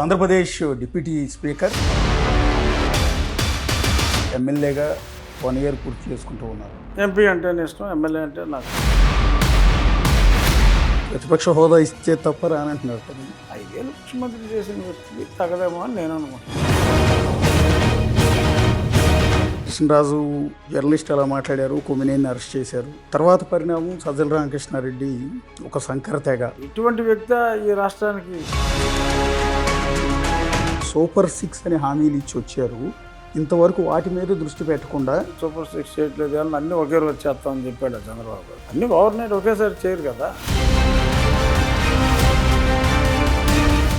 Andhra Pradesh deputy speaker ఎమ్మెల్యేగా 1 year పూర్తి చేసుకుంటూ ఉన్నారు. ఎంపీ అంటే ఇష్టం, ఎమ్మెల్యే అంటే నాకు. ప్రతిపక్ష హోదా ఇస్తే తప్ప రానంటున్నారు కదా. 5 ఏళ్ళు ముఖ్యమంత్రి చేసిన వ్యక్తికి తగదేమో అని నేను అనుకుంటున్నాను. కృష్ణరాజు జర్నలిస్ట్ అలా మాట్లాడారు, కొమ్మినేని అరెస్ట్ చేశారు. తర్వాత పరిణామం సజ్జల రామకృష్ణారెడ్డి ఒక సంకర తెగ. ఇటువంటి వ్యక్తి ఈ రాష్ట్రానికి సూపర్ 6 అని హామీలు ఇచ్చి వచ్చారు. ఇంతవరకు వాటి మీద దృష్టి పెట్టకుండా సూపర్ 6 చేయట్లేదు అని అన్నీ ఒకే రోజు చేస్తామని చెప్పాడు చంద్రబాబు గారు. అన్నీ ఓవర్ నైట్ ఒకేసారి చేయరు కదా.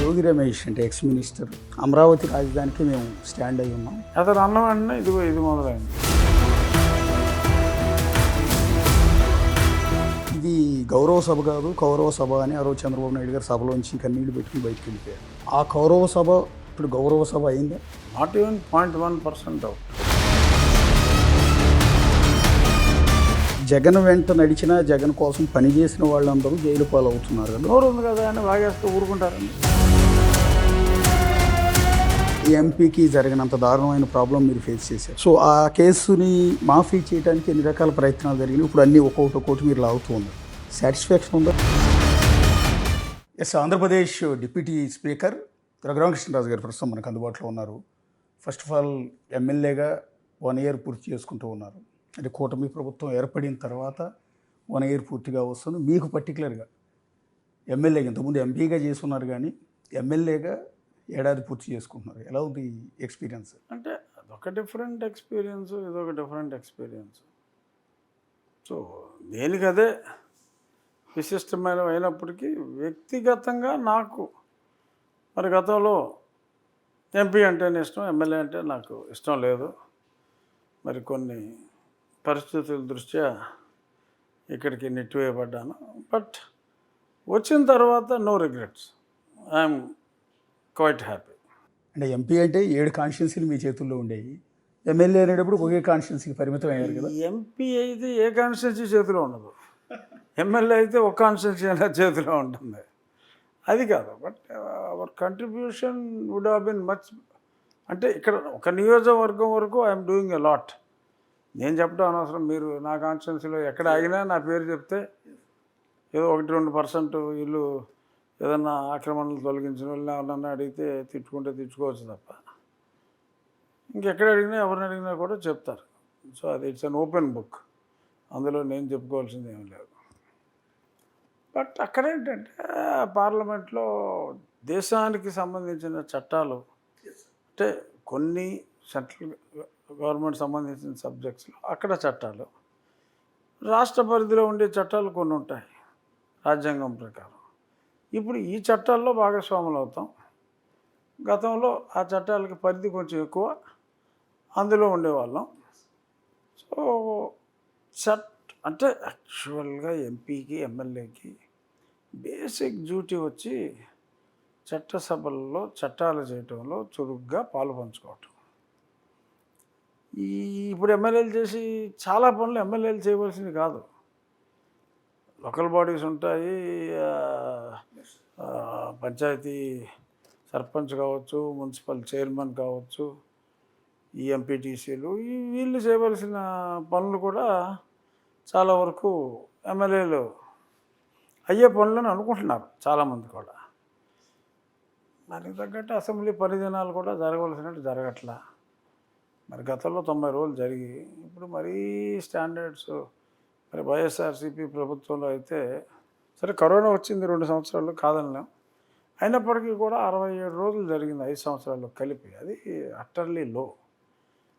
యోగి రమేష్ అంటే ఎక్స్ మినిస్టర్, అమరావతి రాజధానికి మేము స్టాండ్ అయి ఉన్నాం. అతను అన్నం అంటే ఇది మొదలైంది. ఇది గౌరవ సభ కాదు, కౌరవ సభ అని ఆ రోజు చంద్రబాబు నాయుడు గారు సభలోంచి కన్నీళ్లు పెట్టుకుని బయటకు వెళ్ళిపోయారు. ఆ కౌరవ సభ ఇప్పుడు గౌరవ సభ అయిందా? Not even 0.1% out. జగన్ వెంట నడిచిన, జగన్ కోసం పనిచేసిన వాళ్ళందరూ జైలు పాలవుతున్నారు కదా. నోరు ఉంది కదా అని బాగేస్తూ ఊరుకుంటారండి. ఈ ఎంపీకి జరిగినంత దారుణమైన ప్రాబ్లం మీరు ఫేస్ చేశారు. సో ఆ కేసుని మాఫీ చేయడానికి ఎన్ని రకాల ప్రయత్నాలు జరిగినాయి, ఇప్పుడు అన్నీ ఒక్కొక్కటి మీరు లాగుతూ ఉన్నారు. సాటిస్ఫాక్షన్ ఉందా? Yes, Andhra Pradesh deputy speaker Raghuramakrishnaraju గారు ప్రస్తుతం మనకు అందుబాటులో ఉన్నారు. ఫస్ట్ ఆఫ్ ఆల్ ఎమ్మెల్యేగా 1 ఇయర్ పూర్తి చేసుకుంటూ ఉన్నారు. అంటే కూటమి ప్రభుత్వం ఏర్పడిన తర్వాత 1 ఇయర్ పూర్తిగా వస్తుంది. మీకు పర్టికులర్గా ఎమ్మెల్యేగా, ఇంతకుముందు ఎంపీగా చేసుకున్నారు కానీ ఎమ్మెల్యేగా ఏడాది పూర్తి చేసుకుంటున్నారు. ఎలా ఉంది ఎక్స్పీరియన్స్? అంటే అదొక డిఫరెంట్ ఎక్స్పీరియన్స్, ఇదొక డిఫరెంట్ ఎక్స్పీరియన్స్. సో దేనికదే విశిష్టమైన అయినప్పటికీ వ్యక్తిగతంగా నాకు మరి గతంలో ఎంపీ అంటేనే ఇష్టం, ఎమ్మెల్యే అంటే నాకు ఇష్టం లేదు. మరి కొన్ని పరిస్థితుల దృష్ట్యా ఇక్కడికి నెట్టివేయబడ్డాను. బట్ వచ్చిన తర్వాత no regrets, I'm quite happy. అంటే ఎంపీ అంటే 7 కాన్స్టిట్యున్సీలు మీ చేతుల్లో ఉండేవి. ఎమ్మెల్యే అనేటప్పుడు ఒకే కాన్స్టిట్యున్సీకి పరిమితం అయ్యారు కదా. ఎంపీ అయితే ఏ కాన్స్టిట్యున్సీ చేతిలో ఉండదు, ఎమ్మెల్యే అయితే ఒక కాన్స్టిట్యున్సీ అయినా చేతిలో ఉంటుంది. అది కాదు, but our contribution would have been much. అంటే ఇక్కడ ఒక నియోజకవర్గం వరకు ఐఎమ్ డూయింగ్ ఎ లాట్. నేను చెప్పడం అనవసరం, మీరు నా కాన్స్టిట్యున్సీలో ఎక్కడ ఆగినా నా పేరు చెప్తే ఏదో 1-2% ఇల్లు ఏదన్నా ఆక్రమణలు తొలగించిన వాళ్ళని ఎవరన్నా అడిగితే తిట్టుకుంటే తిట్టుకోవచ్చు తప్ప ఇంకెక్కడ అడిగినా ఎవరిని అడిగినా కూడా చెప్తారు. సో అది ఇట్స్ అన్ ఓపెన్ బుక్, అందులో నేను చెప్పుకోవాల్సింది ఏం లేదు. బట్ అక్కడ ఏంటంటే పార్లమెంట్లో దేశానికి సంబంధించిన చట్టాలు, అంటే కొన్ని సెంట్రల్ గవర్నమెంట్ సంబంధించిన సబ్జెక్ట్స్లో అక్కడ చట్టాలు, రాష్ట్ర పరిధిలో ఉండే చట్టాలు కొన్ని ఉంటాయి రాజ్యాంగం ప్రకారం. ఇప్పుడు ఈ చట్టాల్లో భాగస్వాములు అవుతాం. గతంలో ఆ చట్టాలకి పరిధి కొంచెం ఎక్కువ, అందులో ఉండేవాళ్ళం. సో అంటే యాక్చువల్గా ఎంపీకి, ఎమ్మెల్యేకి బేసిక్ డ్యూటీ వచ్చి చట్టసభల్లో చట్టాలు చేయటంలో చురుగ్గా పాలు పంచుకోవటం. ఇప్పుడు ఎమ్మెల్యేలు చేసి చాలా పనులు ఎమ్మెల్యేలు చేయవలసింది కాదు. లోకల్ బాడీస్ ఉంటాయి, పంచాయతీ సర్పంచ్ కావచ్చు, మున్సిపల్ చైర్మన్ కావచ్చు, ఈ ఎంపీటీసీలు, వీళ్ళు చేయవలసిన పనులు కూడా చాలా వరకు ఎమ్మెల్యేలు అయ్యే పనులని అనుకుంటున్నారు చాలామంది కూడా. దానికి తగ్గట్టు అసెంబ్లీ పరిదినాలు కూడా జరగవలసినట్టు జరగట్లా. మరి గతంలో 90 రోజులు జరిగి ఇప్పుడు మరీ స్టాండర్డ్స్. మరి వైఎస్ఆర్సీపీ ప్రభుత్వంలో అయితే సరే కరోనా వచ్చింది 2 సంవత్సరాలు కాదనలేం, అయినప్పటికీ కూడా 67 రోజులు జరిగింది 5 సంవత్సరాల్లో కలిపి. అది అట్టర్లీ లో.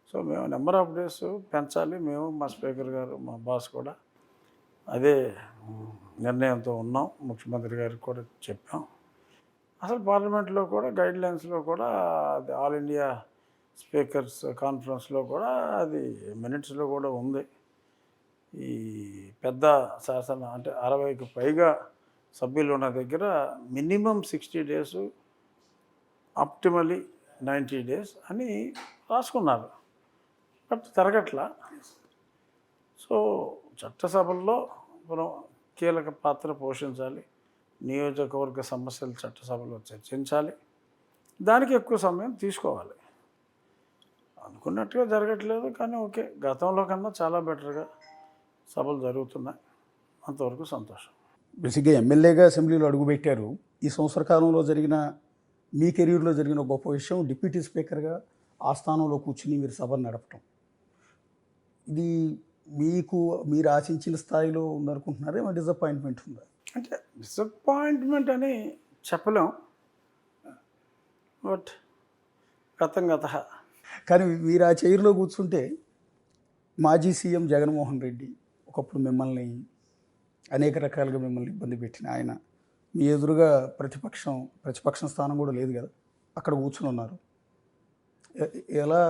సో మేము నెంబర్ ఆఫ్ డేస్ పెంచాలి, మేము మా స్పీకర్ గారు, మా బాస్ కూడా అదే నిర్ణయంతో ఉన్నాం. ముఖ్యమంత్రి గారికి కూడా చెప్పాం. అసలు పార్లమెంట్లో కూడా గైడ్లైన్స్లో కూడా అది ఆల్ ఇండియా స్పీకర్స్ కాన్ఫరెన్స్లో కూడా అది మినిట్స్లో కూడా ఉంది. ఈ పెద్ద శాసన అంటే 60కి పైగా సభ్యులు ఉన్న దగ్గర మినిమం 60 days, ఆప్టిమలీ 90 days అని రాసుకున్నారు. బట్ జరగట్లా. సో చట్టసభల్లో మనం కీలక పాత్ర పోషించాలి, నియోజకవర్గ సమస్యలు చట్టసభలో చర్చించాలి. దానికి ఎక్కువ సమయం తీసుకోవాలి. అనుకున్నట్టుగా జరగట్లేదు, కానీ ఓకే, గతంలో కన్నా చాలా బెటర్గా సభలు జరుగుతున్నాయి. అంతవరకు సంతోషం. బేసిక్గా ఎమ్మెల్యేగా అసెంబ్లీలో అడుగుపెట్టారు. ఈ సంవత్సర కాలంలో జరిగిన మీ కెరీర్లో జరిగిన గొప్ప విషయం డిప్యూటీ స్పీకర్గా ఆ స్థానంలో కూర్చుని మీరు సభను నడపటం. ఇది మీరు ఆశించిన స్థాయిలో ఉందనుకుంటున్నారా? ఏమైనా డిసప్పాయింట్మెంట్ ఉందా? అంటే డిసప్పాయింట్మెంట్ అని చెప్పలేం, బట్ గతం గత. కానీ మీరు ఆ చైర్లో కూర్చుంటే మాజీ సీఎం జగన్మోహన్ రెడ్డి ఒకప్పుడు మిమ్మల్ని అనేక రకాలుగా మిమ్మల్ని ఇబ్బంది పెట్టిన ఆయన మీ ఎదురుగా ప్రతిపక్షం స్థానం కూడా లేదు కదా, అక్కడ కూర్చుని ఉన్నారు. ఎలా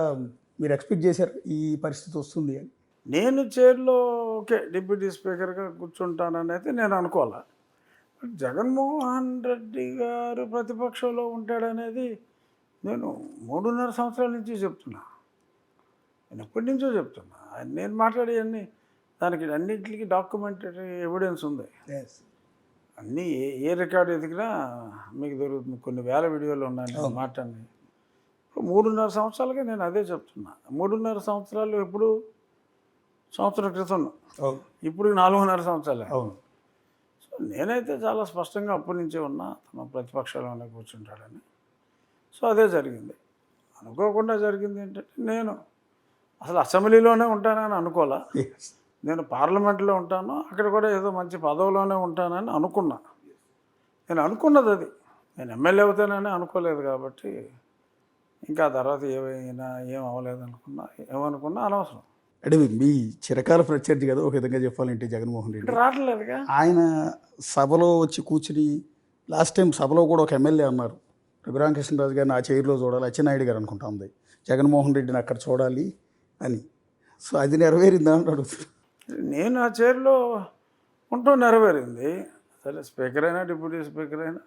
మీరు ఎక్స్పెక్ట్ చేశారు ఈ పరిస్థితి వస్తుంది అని? నేను చైర్లో ఓకే డిప్యూటీ స్పీకర్గా కూర్చుంటానని అయితే నేను అనుకోవాలి. జగన్మోహన్ రెడ్డి గారు ప్రతిపక్షంలో ఉంటాడనేది నేను 3.5 సంవత్సరాల నుంచి చెప్తున్నా. నేను ఎప్పటి నుంచో చెప్తున్నా. నేను మాట్లాడేవన్నీ దానికి అన్నింటికి డాక్యుమెంటరీ ఎవిడెన్స్ ఉంది. అన్నీ ఏ రికార్డు ఎదిగినా మీకు దొరుకుతుంది. కొన్ని వేల వీడియోలు ఉన్నాయి నేను మాట్లాడి. 3.5 సంవత్సరాలుగా నేను అదే చెప్తున్నా. 3.5 సంవత్సరాలు ఎప్పుడు సంవత్సరం క్రితం, ఇప్పుడు 4.5 సంవత్సరాలే. అవును. సో నేనైతే చాలా స్పష్టంగా అప్పటి నుంచే ఉన్నా తన ప్రతిపక్షంలోనే కూర్చుంటాడని. సో అదే జరిగింది. అనుకోకుండా జరిగింది ఏంటంటే, నేను అసలు అసెంబ్లీలోనే ఉంటానని అనుకోలే. నేను పార్లమెంట్లో ఉంటాను, అక్కడ కూడా ఏదో మంచి పదవిలోనే ఉంటానని అనుకున్నా. నేను అనుకున్నది అది. నేను ఎమ్మెల్యే అవుతానని అనుకోలేదు. కాబట్టి ఇంకా తర్వాత ఏం అవ్వలేదు అనుకున్నా, ఏమనుకున్నా అనవసరం. అంటే మీ చిరకాల ప్రత్యర్థి కదా ఒక విధంగా చెప్పాలంటే జగన్మోహన్ రెడ్డి. రావట్లేదుగా ఆయన సభలో వచ్చి కూర్చుని లాస్ట్ టైం సభలో కూడా ఒక ఎమ్మెల్యే అన్నారు, రఘురామకృష్ణరాజు గారిని ఆ చైర్లో చూడాలి, అచ్చెన్నాయుడు గారు అనుకుంటా ఉంది, జగన్మోహన్ రెడ్డిని అక్కడ చూడాలి అని. సో అది నెరవేరిందా అని అడుగుతున్నారు. నేను ఆ చైర్లో ఉంటూ నెరవేరింది. సరే, స్పీకర్ అయినా డిప్యూటీ స్పీకర్ అయినా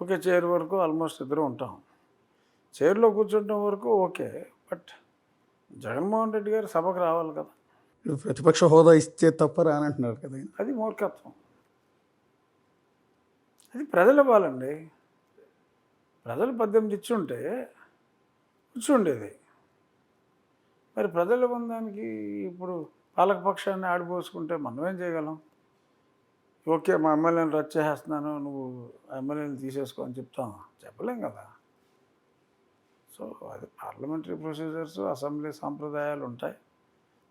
ఓకే, చైర్ వరకు ఆల్మోస్ట్ ఇద్దరు ఉంటాం. చైర్లో కూర్చుంటాం వరకు ఓకే, బట్ జగన్మోహన్ రెడ్డి గారు సభకు రావాలి కదా. ప్రతిపక్ష హోదా ఇస్తే తప్ప రానంటున్నారు కదా. అది మూర్ఖత్వం. అది ప్రజలు ఇవ్వాలండి. ప్రజలు 18 ఇచ్చుంటే కూర్చుండేది. మరి ప్రజల బంధానికి ఇప్పుడు పాలకపక్షాన్ని ఆడిపోసుకుంటే మనం ఏం చేయగలం? ఓకే, మా ఎమ్మెల్యేని రద్దు చేసేస్తున్నాను, నువ్వు ఎమ్మెల్యేని తీసేసుకో అని చెప్పలేం కదా. సో అది పార్లమెంటరీ ప్రొసీజర్స్, అసెంబ్లీ సాంప్రదాయాలు ఉంటాయి.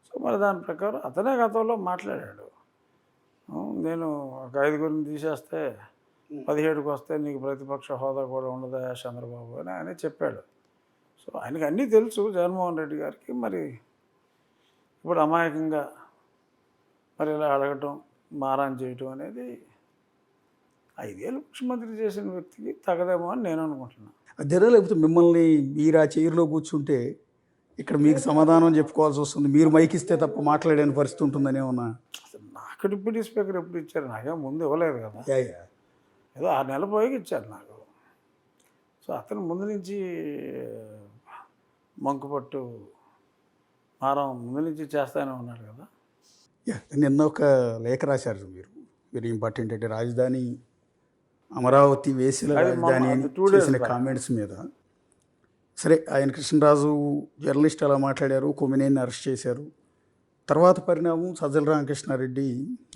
సో మరి దాని ప్రకారం అతనే గతంలో మాట్లాడాడు. నేను ఒక 5గురిని తీసేస్తే 17కి వస్తే నీకు ప్రతిపక్ష హోదా కూడా ఉండదా చంద్రబాబు అని ఆయన చెప్పాడు. సో ఆయనకి అన్నీ తెలుసు జగన్మోహన్ రెడ్డి గారికి. మరి ఇప్పుడు అమాయకంగా మరి ఇలా అడగటం, మారాన్ చేయటం అనేది 5 ఏళ్ళు ముఖ్యమంత్రి చేసిన వ్యక్తికి తగదేమో అని నేను అనుకుంటున్నాను. అదేనా, లేకపోతే మిమ్మల్ని మీరు ఆ చైర్లో కూర్చుంటే ఇక్కడ మీకు సమాధానం చెప్పుకోవాల్సి వస్తుంది, మీరు మైక్ ఇస్తే తప్ప మాట్లాడేని పరిస్థితి ఉంటుందని ఏమన్నా? అసలు నాకు డిప్యూటీ స్పీకర్ ఎప్పుడు ఇచ్చారు? నాకేం ముందు ఇవ్వలేదు కదా. ఏదో 6 నెలల పోయి ఇచ్చారు నాకు. సో అతను ముందు నుంచి మంకుపట్టు మారం ముందు నుంచి చేస్తానే ఉన్నాడు కదా. నిన్న ఒక లేఖ రాశారు మీరు, వెరీ ఇంపార్టెంట్. అంటే రాజధాని అమరావతి వేసిన రాజధాని అని చేసిన కామెంట్స్ మీద. సరే, ఆయన కృష్ణరాజు జర్నలిస్ట్ అలా మాట్లాడారు, కొమ్మినేని అరెస్ట్ చేశారు. తర్వాత పరిణామం సజ్జల రామకృష్ణారెడ్డి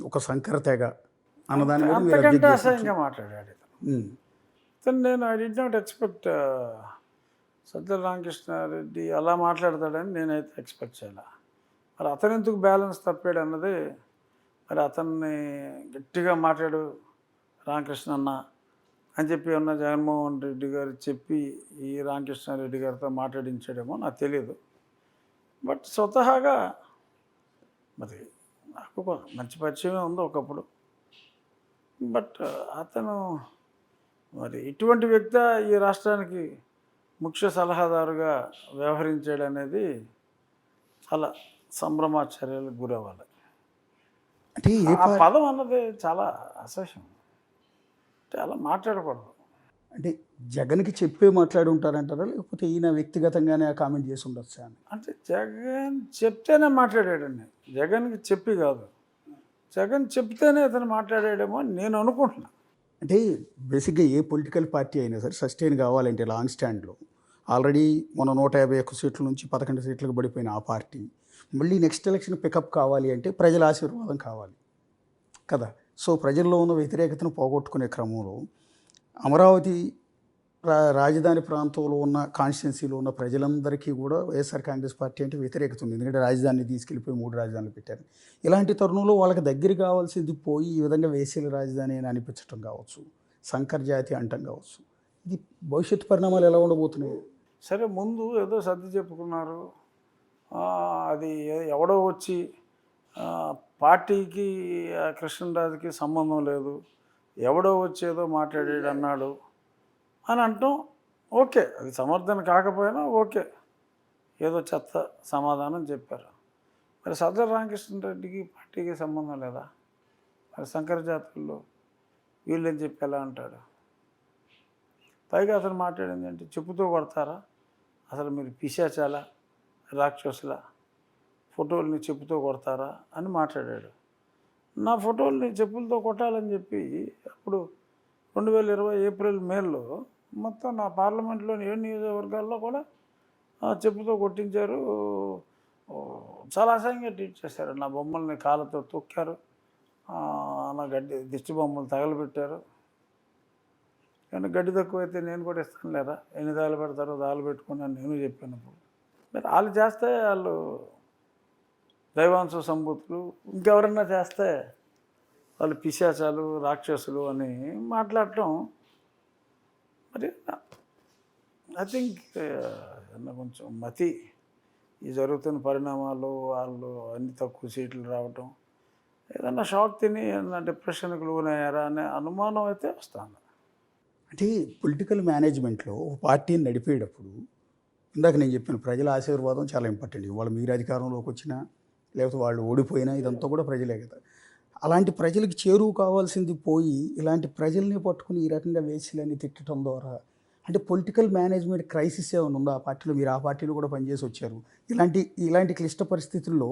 ఒక సంకర తెగ అన్నదాని మీద అంతకంటే అసహ్యంగా మాట్లాడాడు ఇతను. నేను I did not expect Sajjala Ramakrishna Reddy అలా మాట్లాడతాడని నేనైతే ఎక్స్పెక్ట్ చేయాలి. మరి అతను ఎందుకు బ్యాలెన్స్ తప్పాడు అన్నది, మరి అతన్ని గట్టిగా మాట్లాడు రామకృష్ణ అన్న అని చెప్పి ఉన్న జగన్మోహన్ రెడ్డి గారు చెప్పి ఈ రామకృష్ణారెడ్డి గారితో మాట్లాడించాడేమో నాకు తెలియదు. బట్ స్వతహాగా మరి నాకు మంచి పరిచయమే ఉంది ఒకప్పుడు. బట్ అతను మరి ఇటువంటి వ్యక్తి ఈ రాష్ట్రానికి ముఖ్య సలహాదారుగా వ్యవహరించాడు అనేది చాలా సంభ్రమాశ్చర్యాలకు గురవ్వాలి. అంటే ఆ పదం అన్నది చాలా అసహ్యం. అంటే అలా మాట్లాడకూడదు. అంటే జగన్కి చెప్పే మాట్లాడి ఉంటారంటారా, లేకపోతే ఈయన వ్యక్తిగతంగానే కామెంట్ చేసి ఉండొచ్చా అని? అంటే జగన్ చెప్తేనే మాట్లాడాడండి. జగన్కి చెప్పి కాదు, జగన్ చెప్తేనే అతను మాట్లాడాడేమో అని నేను అనుకుంటున్నాను. అంటే బేసిక్గా ఏ పొలిటికల్ పార్టీ అయినా సరే సస్టైన్ కావాలంటే లాంగ్ స్టాండ్లో ఆల్రెడీ మన 151 సీట్ల నుంచి 11 సీట్లకు పడిపోయిన ఆ పార్టీ మళ్ళీ నెక్స్ట్ ఎలక్షన్ పికప్ కావాలి అంటే ప్రజల ఆశీర్వాదం కావాలి కదా. సో ప్రజల్లో ఉన్న వ్యతిరేకతను పోగొట్టుకునే క్రమంలో అమరావతి రాజధాని ప్రాంతంలో ఉన్న కాన్స్టిట్యున్సీలో ఉన్న ప్రజలందరికీ కూడా వైఎస్ఆర్ కాంగ్రెస్ పార్టీ అంటే వ్యతిరేకత ఉంది. ఎందుకంటే రాజధానిని తీసుకెళ్ళిపోయి 3 రాజధానులు పెట్టారు. ఇలాంటి తరుణంలో వాళ్ళకి దగ్గర కావాల్సింది పోయి ఈ విధంగా వేసేల రాజధాని అని అనిపించడం కావచ్చు, సంకర్ జాతి అంటం కావచ్చు. ఇది భవిష్యత్తు పరిణామాలు ఎలా ఉండబోతున్నాయి? సరే, ముందు ఏదో సర్ది చెప్పుకున్నారు. అది ఎవడో వచ్చి పార్టీకి కృష్ణరాజుకి సంబంధం లేదు, ఎవడో వచ్చి ఏదో మాట్లాడాడు అన్నాడు అని అంటాం. ఓకే, అది సమర్థన కాకపోయినా ఓకే, ఏదో చెత్త సమాధానం చెప్పారు. మరి సజ్జల రామకృష్ణారెడ్డికి పార్టీకి సంబంధం లేదా? మరి శంకర జాతుల్లో వీళ్ళని చెప్పి ఎలా అంటాడు? పైగా అతను మాట్లాడింది అంటే చెప్పుతో కొడతారా, అసలు మీరు పిశాచాలా, రాక్షసుల ఫోటోల్ని చెప్పుతో కొడతారా అని మాట్లాడాడు. నా ఫోటోల్ని చెప్పులతో కొట్టాలని చెప్పి అప్పుడు 2020 ఏప్రిల్ మేలో మొత్తం నా పార్లమెంట్లోని 7 నియోజకవర్గాల్లో కూడా చెప్పుతో కొట్టించారు. చాలా అసహ్యంగా ట్రీట్ చేశారు. నా బొమ్మల్ని కాళ్ళతో తొక్కారు, నా దిష్టి బొమ్మలు తగలబెట్టారు. కానీ గడ్డి తక్కువైతే నేను కూడా ఇస్తాను లేరా, ఎన్ని దాలు పెడతారో దాలు పెట్టుకున్నాను నేను చెప్పినప్పుడు. మరి వాళ్ళు చేస్తే వాళ్ళు దైవాంశ సంబూతులు, ఇంకెవరన్నా చేస్తే వాళ్ళు పిశాచాలు రాక్షసులు అని మాట్లాడటం. మరి ఐ థింక్ కొంచెం మతి, ఈ జరుగుతున్న పరిణామాలు, వాళ్ళు అన్ని తక్కువ సీట్లు రావటం, ఏదన్నా షాక్ తిని ఏదన్నా డిప్రెషన్కి లోనయ్యారా అనే అనుమానం అయితే వస్తుంది. అంటే పొలిటికల్ మేనేజ్మెంట్లో ఒక పార్టీని నడిపేటప్పుడు ఇందాక నేను చెప్పిన ప్రజల ఆశీర్వాదం చాలా ఇంపార్టెంట్. ఇవాళ మీరు అధికారంలోకి వచ్చినా లేకపోతే వాళ్ళు ఓడిపోయినా ఇదంతా కూడా ప్రజలే కదా. అలాంటి ప్రజలకు చేరువు కావాల్సింది పోయి ఇలాంటి ప్రజల్ని పట్టుకుని ఈ రకంగా వేసిలని తిట్టడం ద్వారా అంటే పొలిటికల్ మేనేజ్మెంట్ క్రైసిస్ ఏమైనా ఉందో ఆ పార్టీలో? మీరు ఆ పార్టీలో కూడా పనిచేసి వచ్చారు. ఇలాంటి క్లిష్ట పరిస్థితుల్లో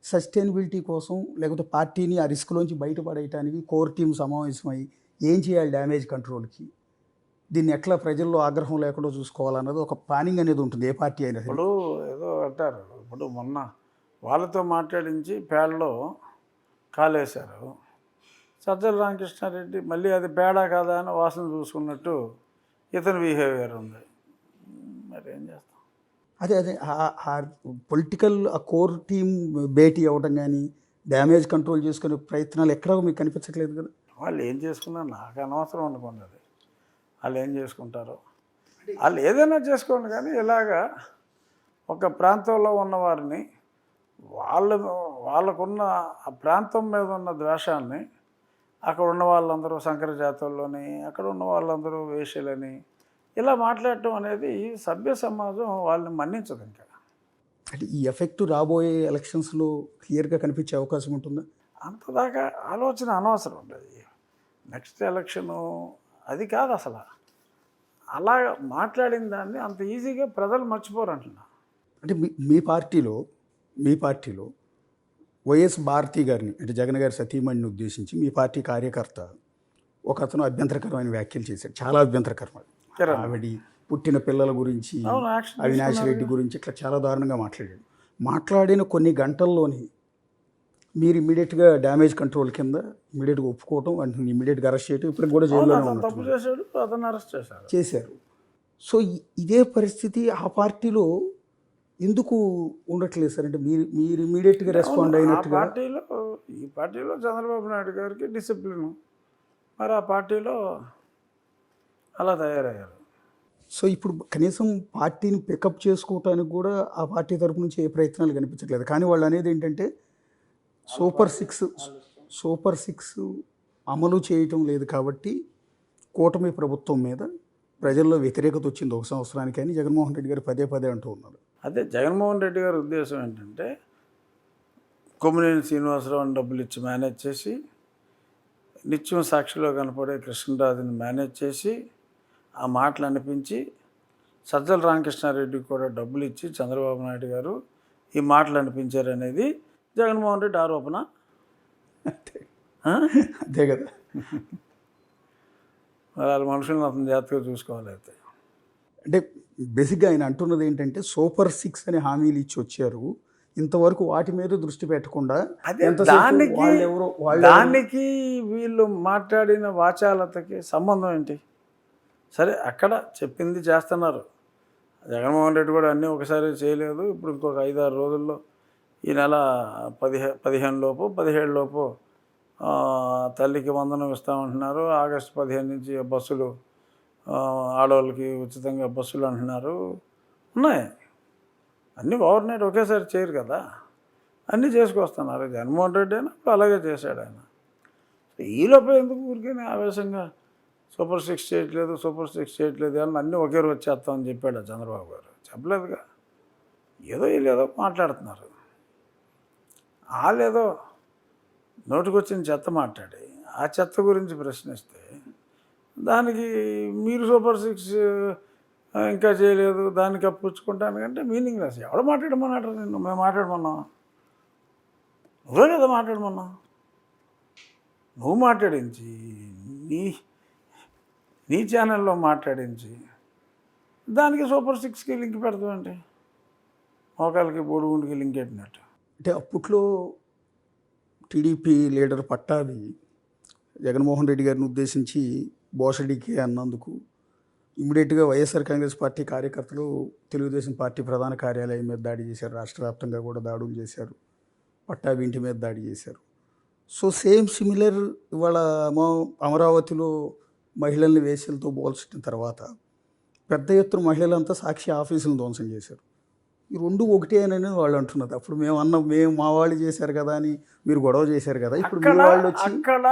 సస్టైనబిలిటీ కోసం లేకపోతే పార్టీని ఆ రిస్క్లోంచి బయటపడేయటానికి కోర్ టీం సమావేశమై ఏం చేయాలి డ్యామేజ్ కంట్రోల్కి, దీన్ని ఎట్లా ప్రజల్లో ఆగ్రహం లేకుండా చూసుకోవాలన్నది ఒక ప్లానింగ్ అనేది ఉంటుంది ఏ పార్టీ అయినా. ఇప్పుడు ఏదో అంటారు, ఇప్పుడు మొన్న వాళ్ళతో మాట్లాడించి పేడలో కాలేశారు. సజ్జల రామకృష్ణారెడ్డి మళ్ళీ అది పేడ కాదా అని వాసన చూసుకున్నట్టు ఇతని బిహేవియర్ ఉంది. మరి ఏం చేస్తాం? అదే పొలిటికల్ ఆ కోర్ టీం భేటీ అవ్వడం కానీ డ్యామేజ్ కంట్రోల్ చేసుకునే ప్రయత్నాలు ఎక్కడా మీకు కనిపించట్లేదు కదా. వాళ్ళు ఏం చేసుకున్నా నాకు అనవసరం అనుకోండి. అది వాళ్ళు ఏం చేసుకుంటారో వాళ్ళు ఏదైనా చేసుకోండి, కానీ ఇలాగా ఒక ప్రాంతంలో ఉన్నవారిని వాళ్ళకున్న ఆ ప్రాంతం మీద ఉన్న ద్వేషాన్ని అక్కడ ఉన్న వాళ్ళందరూ శంకర జాతుల్లోని, అక్కడ ఉన్న వాళ్ళందరూ వేశ్యలని ఇలా మాట్లాడటం అనేది సభ్య సమాజం వాళ్ళని మన్నించదు. ఇంకా అంటే ఈ ఎఫెక్ట్ రాబోయే ఎలక్షన్స్లో క్లియర్గా కనిపించే అవకాశం ఉంటుందా? అంతదాకా ఆలోచన అనవసరం ఉండదు. నెక్స్ట్ ఎలక్షను అది కాదు అసలు. అలా మాట్లాడిన దాన్ని అంత ఈజీగా ప్రజలు మర్చిపోరు అంటున్నా. అంటే మీ పార్టీలో వైఎస్ భారతి గారిని అంటే జగన్ గారి సతీమణిని ఉద్దేశించి మీ పార్టీ కార్యకర్త ఒక అతను అభ్యంతరకరమైన వ్యాఖ్యలు చేశాడు. చాలా అభ్యంతరకరమైన, ఆవిడ పుట్టిన పిల్లల గురించి, అవినాష్ రెడ్డి గురించి ఇట్లా చాలా దారుణంగా మాట్లాడిన కొన్ని గంటల్లోని మీరు ఇమీడియట్గా డ్యామేజ్ కంట్రోల్ కింద ఇమీడియట్గా ఒప్పుకోవటం, అంటే ఇమీడియట్గా అరెస్ట్ చేయటం, ఇప్పుడు కూడా జైల్లోనే చేశారు. సో ఇదే పరిస్థితి ఆ పార్టీలో ఎందుకు ఉండట్లేదు సార్? అంటే మీరు ఇమీడియట్గా రెస్పాండ్ అయినట్టుగా ఈ పార్టీలో చంద్రబాబు నాయుడు గారికి డిసిప్లిన్, మరి ఆ పార్టీలో అలా తయారయ్యారు. సో ఇప్పుడు కనీసం పార్టీని పికప్ చేసుకోవటానికి కూడా ఆ పార్టీ తరపు నుంచి ఏ ప్రయత్నాలు కనిపించట్లేదు. కానీ వాళ్ళు అనేది ఏంటంటే సూపర్ సిక్స్ అమలు చేయటం లేదు కాబట్టి కూటమి ప్రభుత్వం మీద ప్రజల్లో వ్యతిరేకత వచ్చింది 1 సంవత్సరానికి అని జగన్మోహన్ రెడ్డి గారు పదే అంటూ ఉన్నారు. అదే జగన్మోహన్ రెడ్డి గారి ఉద్దేశం ఏంటంటే కొమ్మినేని శ్రీనివాసరావుని డబ్బులు ఇచ్చి మేనేజ్ చేసి, నిత్యం సాక్షిలో కనపడే కృష్ణరాజుని మేనేజ్ చేసి, ఆ మాటలు అనిపించి సజ్జల రామకృష్ణారెడ్డికి కూడా డబ్బులు ఇచ్చి చంద్రబాబు నాయుడు గారు ఈ మాటలు అనిపించారనేది జగన్మోహన్ రెడ్డి ఆరోపణ. అంతే కదా. మరి వాళ్ళ మనుషులను అతను జాగ్రత్తగా చూసుకోవాలి అయితే. అంటే బేసిక్గా ఆయన అంటున్నది ఏంటంటే సూపర్ 6 అని హామీలు ఇచ్చి వచ్చారు. ఇంతవరకు వాటి మీద దృష్టి పెట్టకుండా అదే ఎంతసేపు దానికి వీళ్ళు మాట్లాడిన వాచాలతకి సంబంధం ఏంటి? సరే అక్కడ చెప్పింది చేస్తున్నారు. జగన్మోహన్ రెడ్డి కూడా అన్నీ ఒకసారి చేయలేదు. ఇప్పుడు ఇంకొక 5-6 రోజుల్లో ఈ నెల 15 లోపు 17 లోపు తల్లికి వందనం ఇస్తామంటున్నారు. ఆగస్టు 15 నుంచి బస్సులు ఆడవాళ్ళకి ఉచితంగా బస్సులు అంటున్నారు. ఉన్నాయి. అన్నీ ఓవర్నైట్ ఒకేసారి చేయరు కదా, అన్నీ చేసుకొస్తున్నారు. జగన్మోహన్ రెడ్డి అయినా ఇప్పుడు అలాగే చేశాడు ఆయన. ఈలోపే ఎందుకు ఊరికే ఆవేశంగా సూపర్ 6 చేయట్లేదు, సూపర్ 6 చేయట్లేదు అని అన్నీ ఒకే రోజు చేస్తామని చెప్పాడు చంద్రబాబు గారు. చెప్పలేదుగా. ఏదో వీళ్ళేదో మాట్లాడుతున్నారు. వాళ్ళేదో నోటికొచ్చిన చెత్త మాట్లాడి ఆ చెత్త గురించి ప్రశ్నిస్తే దానికి మీరు సూపర్ 6 ఇంకా చేయలేదు దానికి అప్పుచ్చుకుంటాను కంటే మీనింగ్ లెస్. ఎవడు మాట్లాడమన్నాడు నిన్ను? మేము మాట్లాడమన్నాం? నువ్వే కదా మాట్లాడమన్నావు. నువ్వు మాట్లాడించి నీ ఛానల్లో మాట్లాడించి దానికి సూపర్ 6కి లింక్ పెడతామంటే మోకాలకి బొడుగుండికి లింక్ పెట్టినట్టు. అంటే అప్పట్లో టీడీపీ లీడర్ పట్టాభి జగన్మోహన్ రెడ్డి గారిని ఉద్దేశించి బోషడికి అన్నందుకు ఇమ్మీడియట్గా వైఎస్ఆర్ కాంగ్రెస్ పార్టీ కార్యకర్తలు తెలుగుదేశం పార్టీ ప్రధాన కార్యాలయం మీద దాడి చేశారు. రాష్ట్ర వ్యాప్తంగా కూడా దాడులు చేశారు. పట్టాభి ఇంటి మీద దాడి చేశారు. సో సేమ్ సిమిలర్ ఇవాళ అమరావతిలో మహిళల్ని వేసలతో పోల్చిన తర్వాత పెద్ద ఎత్తున మహిళలంతా సాక్షి ఆఫీసులను ధ్వంసం చేశారు. ఈ రెండు ఒకటే అని వాళ్ళు అంటున్నారు. అప్పుడు మేము మా వాళ్ళు చేశారు కదా అని మీరు గొడవ చేశారు కదా, ఇప్పుడు మీ వాళ్ళు వచ్చి అక్కడ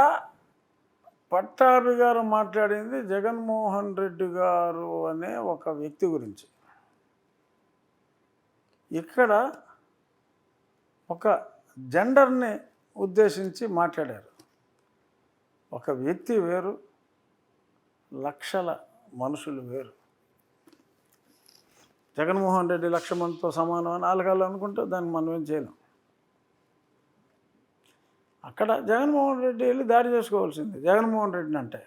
పట్టాభి గారు మాట్లాడింది జగన్మోహన్ రెడ్డి గారు అనే ఒక వ్యక్తి గురించి. ఇక్కడ ఒక జెండర్ని ఉద్దేశించి మాట్లాడారు. ఒక వ్యక్తి వేరు, లక్షల మనుషులు వేరు. జగన్మోహన్ రెడ్డి 1,00,000 మందితో సమానం అని ఆలగాళ్ళు అనుకుంటే దాన్ని మనం ఏం చేయలేం. అక్కడ జగన్మోహన్ రెడ్డి వెళ్ళి దాడి చేసుకోవాల్సింది జగన్మోహన్ రెడ్డిని అంటే.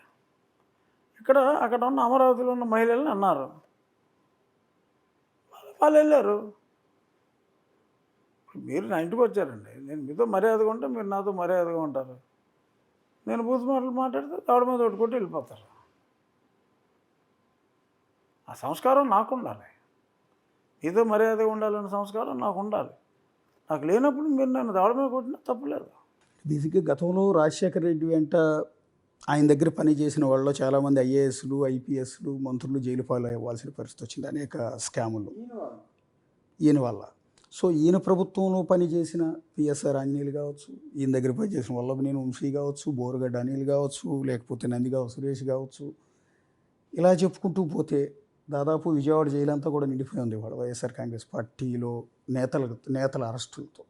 అక్కడ ఉన్న అమరావతిలో ఉన్న మహిళల్ని అన్నారు, వాళ్ళు వెళ్ళారు. మీరు నా ఇంటికి వచ్చారండి, నేను మీతో మర్యాదగా ఉంటే మీరు నాతో మర్యాదగా ఉంటారు. నేను బూత్ మాటలు మాట్లాడితే దవడ మీద కొట్టుకుంటూ వెళ్ళిపోతారు. ఆ సంస్కారం నాకు ఉండాలి. మీతో మర్యాదగా ఉండాలనే సంస్కారం నాకు ఉండాలి. నాకు లేనప్పుడు మీరు నన్ను దవడ మీద కొట్టినా తప్పులేదు. బేసిక్గా గతంలో రాజశేఖర రెడ్డి వెంట ఆయన దగ్గర పనిచేసిన వాళ్ళు చాలామంది ఐఏఎస్లు, ఐపీఎస్లు, మంత్రులు జైలు పాలు అవ్వాల్సిన పరిస్థితి వచ్చింది అనేక స్కాములు ఈయన వల్ల. సో ఈయన ప్రభుత్వంలో పనిచేసిన పిఎస్ఆర్ ఆంజనేయులు కావచ్చు, ఈయన దగ్గర పనిచేసిన వల్లభనేని వంశీ కావచ్చు, బోరగడ్డ అనిల్ కావచ్చు, లేకపోతే నందిగావు సురేష్ కావచ్చు, ఇలా చెప్పుకుంటూ పోతే దాదాపు విజయవాడ జైలు అంతా కూడా నిండిపోయి ఉంది ఇవాళ వైఎస్ఆర్ కాంగ్రెస్ పార్టీలో నేతల అరెస్టులతో.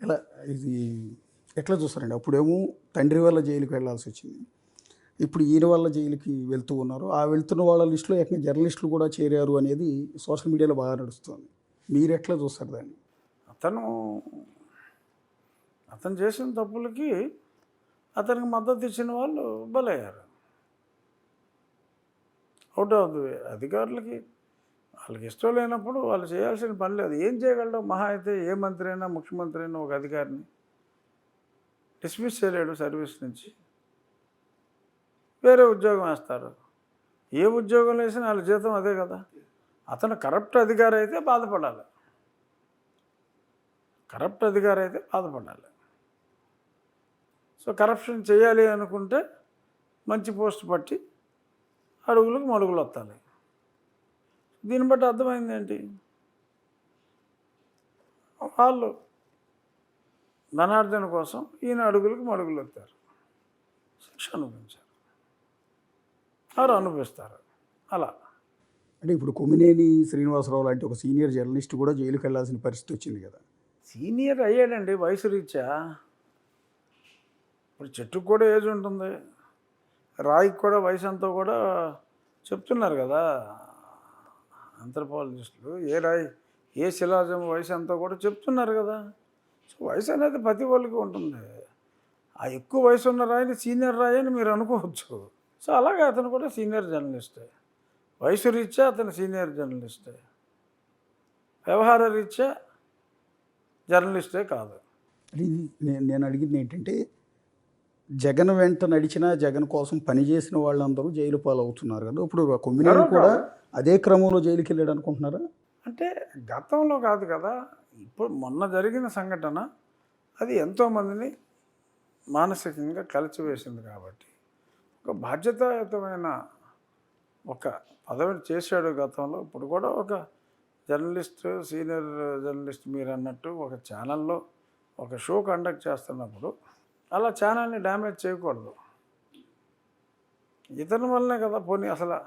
ఇలా ఇది ఎట్లా చూస్తారండి? అప్పుడేమో తండ్రి వల్ల జైలుకి వెళ్ళాల్సి వచ్చింది, ఇప్పుడు ఈయన వల్ల జైలుకి వెళ్తూ ఉన్నారు. ఆ వెళ్తున్న వాళ్ళ లిస్టులో ఏకంగా జర్నలిస్టులు కూడా చేరారు అనేది సోషల్ మీడియాలో బాగా నడుస్తుంది. మీరు ఎట్లా చూస్తారు దాన్ని? అతను చేసిన తప్పులకి అతనికి మద్దతు ఇచ్చిన వాళ్ళు బలయ్యారు. Out of the way. అధికారులకి వాళ్ళకి ఇష్టం లేనప్పుడు వాళ్ళు చేయాల్సిన పని లేదు. ఏం చేయగలడు? మహా అయితే ఏ మంత్రి అయినా, ముఖ్యమంత్రి అయినా ఒక అధికారిని డిస్మిస్ చేయలేడు సర్వీస్ నుంచి, వేరే ఉద్యోగం వేస్తారు. ఏ ఉద్యోగం వేసినా వాళ్ళ జీతం అదే కదా. అతను కరప్ట్ అధికారి అయితే బాధపడాలి. సో కరప్షన్ చేయాలి అనుకుంటే మంచి పోస్ట్ పట్టి అడుగులకు మడుగులు వస్తాయి. దీన్ని బట్టి అర్థమైంది ఏంటి? వాళ్ళు ధనార్జన కోసం ఈయన అడుగులకు మడుగులు వస్తారు, శిక్ష అనుభవించారు, వారు అనుభవిస్తారు. అలా అంటే ఇప్పుడు కొమ్మినేని శ్రీనివాసరావు లాంటి ఒక సీనియర్ జర్నలిస్ట్ కూడా జైలుకి వెళ్ళాల్సిన పరిస్థితి వచ్చింది కదా. సీనియర్ అయ్యాడండి వయసు రీత్యా. ఇప్పుడు చెట్టుకు కూడా ఏజ్ ఉంటుంది, రాయికి కూడా వయసు అంతా కూడా చెప్తున్నారు కదా ఆంథ్రోపాలజిస్టులు. ఏ రాయి ఏ శిలాజం వయసు అంతా కూడా చెప్తున్నారు కదా. సో వయసు అనేది ప్రతి వాళ్ళకి ఉంటుంది. ఆ ఎక్కువ వయసు ఉన్న రాయని సీనియర్ రాయి అని మీరు అనుకోవచ్చు. సో అలాగే అతను కూడా సీనియర్ జర్నలిస్టే. వయసు రీత్యా అతను సీనియర్ జర్నలిస్టే. వ్యవహార రీత్యా జర్నలిస్టే కాదు. ఇది నేను అడిగింది ఏంటంటే, జగన్ వెంట నడిచినా జగన్ కోసం పనిచేసిన వాళ్ళందరూ జైలు పాలవుతున్నారు కదా. ఇప్పుడు కొమ్మినేని కూడా అదే క్రమంలో జైలుకి వెళ్ళాడు అనుకుంటున్నారా? అంటే గతంలో కాదు కదా, ఇప్పుడు మొన్న జరిగిన సంఘటన అది ఎంతోమందిని మానసికంగా కలిచివేసింది కాబట్టి ఒక బాధ్యతాయుతమైన ఒక పదవిని చేశాడు గతంలో. ఇప్పుడు కూడా ఒక జర్నలిస్ట్, సీనియర్ జర్నలిస్ట్ మీరు అన్నట్టు ఒక ఛానల్లో ఒక షో కండక్ట్ చేస్తున్నప్పుడు అలా ఛానల్ని డ్యామేజ్ చేయకూడదు. ఇతని వల్లనే కదా, పోనీ అసలు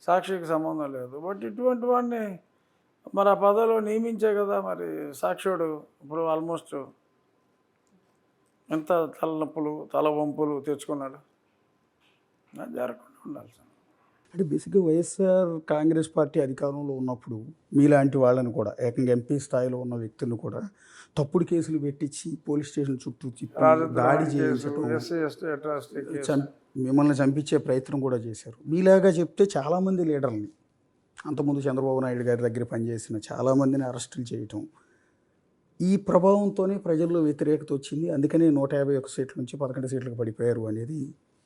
సాక్షికి సంబంధం లేదు, బట్ ఇటువంటి వాడిని మరి ఆ పదవిలో నియమించే కదా మరి సాక్షుడు ఇప్పుడు ఆల్మోస్ట్ ఎంత తలనొప్పులు తల వంపులు తెచ్చుకున్నాడు. అది జరగకుండా ఉండాల్సింది. అంటే బేసిక్గా వైఎస్ఆర్ కాంగ్రెస్ పార్టీ అధికారంలో ఉన్నప్పుడు మీలాంటి వాళ్ళని కూడా ఏకంగా ఎంపీ స్థాయిలో ఉన్న వ్యక్తులను కూడా తప్పుడు కేసులు పెట్టించి పోలీస్ స్టేషన్ చుట్టూ తిప్పి దాడి చేయించడం, మిమ్మల్ని చంపించే ప్రయత్నం కూడా చేశారు. మీలాగా చెప్తే చాలామంది లీడర్ని, అంతకుముందు చంద్రబాబు నాయుడు గారి దగ్గర పనిచేసిన చాలామందిని అరెస్టులు చేయటం, ఈ ప్రభావంతోనే ప్రజల్లో వ్యతిరేకత వచ్చింది. అందుకనే 151 సీట్ల నుంచి 11 సీట్లకు పడిపోయారు అనేది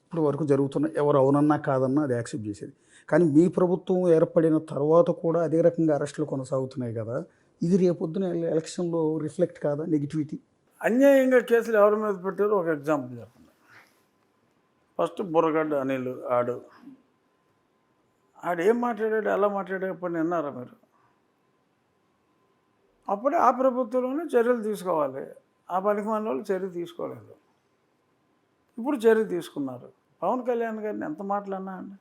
ఇప్పుడు వరకు జరుగుతున్న, ఎవరు అవునన్నా కాదన్నా అది యాక్సెప్ట్ చేసేది. కానీ మీ ప్రభుత్వం ఏర్పడిన తర్వాత కూడా అదే రకంగా అరెస్టులు కొనసాగుతున్నాయి కదా. ఇది రేపొద్దున ఎలక్షన్లో రిఫ్లెక్ట్ కాదా నెగిటివిటీ? అన్యాయంగా కేసులు ఎవరి మీద పెట్టారో ఒక ఎగ్జాంపుల్ చెప్పండి. ఫస్ట్ బుర్రగడ్డ అనిల్ ఆడేం మాట్లాడాడు, ఎలా మాట్లాడాడు ఎప్పుడు విన్నారా మీరు? అప్పుడే ఆ ప్రభుత్వంలోనే చర్యలు తీసుకోవాలి. ఆ పనికి మన వాళ్ళు చర్య తీసుకోలేదు. ఇప్పుడు చర్య తీసుకున్నారు. పవన్ కళ్యాణ్ గారిని ఎంత మాట్లాడినా అండి,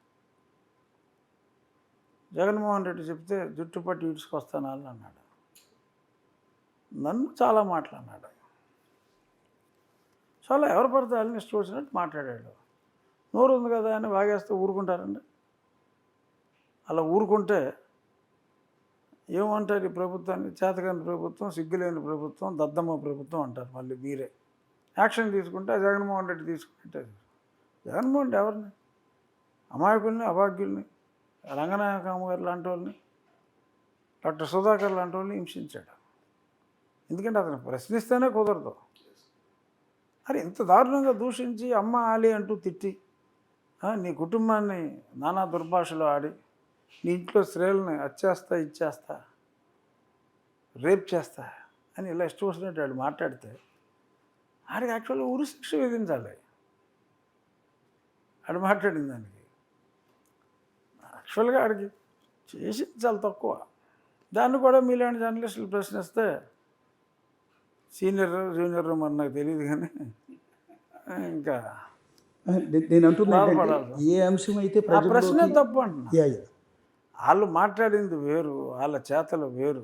జగన్మోహన్ రెడ్డి చెప్తే జుట్టు పట్టి ఈడ్చుకొస్తాను అని అన్నాడు. నన్ను చాలా మాట్లాడినాడు. చాలా ఎవరు పడితే వాళ్ళని ఇష్టం వచ్చినట్టు మాట్లాడాడు. నోరు ఉంది కదా అని వాగేస్తే ఊరుకుంటారండి? అలా ఊరుకుంటే ఏమంటారు ఈ ప్రభుత్వాన్ని? చేతకాని ప్రభుత్వం, సిగ్గులేని ప్రభుత్వం, దద్దమ్మ ప్రభుత్వం అంటారు. మళ్ళీ మీరే యాక్షన్ తీసుకుంటే జగన్మోహన్ రెడ్డి తీసుకుంటే, జగన్మోహన్ రెడ్డి ఎవరిని? అమాయకుల్ని, అభాగ్యుల్ని, రంగనాయకమ్మ గారు లాంటి వాళ్ళని, డాక్టర్ సుధాకర్ లాంటి వాళ్ళని హింసించాడు. ఎందుకంటే అతను ప్రశ్నిస్తేనే కుదరదు. అరే ఇంత దారుణంగా దూషించి అమ్మ ఆలి అంటూ తిట్టి, నీ కుటుంబాన్ని నానా దుర్భాషలో ఆడి, నీ ఇంట్లో స్త్రీలని అచ్చేస్తా, ఇచ్చేస్తా, రేప్ చేస్తా అని ఇలా ఇష్టం వచ్చినట్టు వాడు మాట్లాడితే ఆడికి యాక్చువల్గా ఉరి శిక్ష విధించాలి. ఆడు మాట్లాడిన దానికి యాక్చువల్గా ఆడికి చేసింది చాలా తక్కువ. దాన్ని కూడా మీలాంటి జర్నలిస్టులు ప్రశ్నిస్తే సీనియర్ జూనియర్ మరి నాకు తెలియదు, కానీ ఇంకా నేను అంటున్నాను ఏ అంశం అయితే ఆ ప్రశ్న తప్పు అంటున్నా. వాళ్ళు మాట్లాడింది వేరు, వాళ్ళ చేతలు వేరు,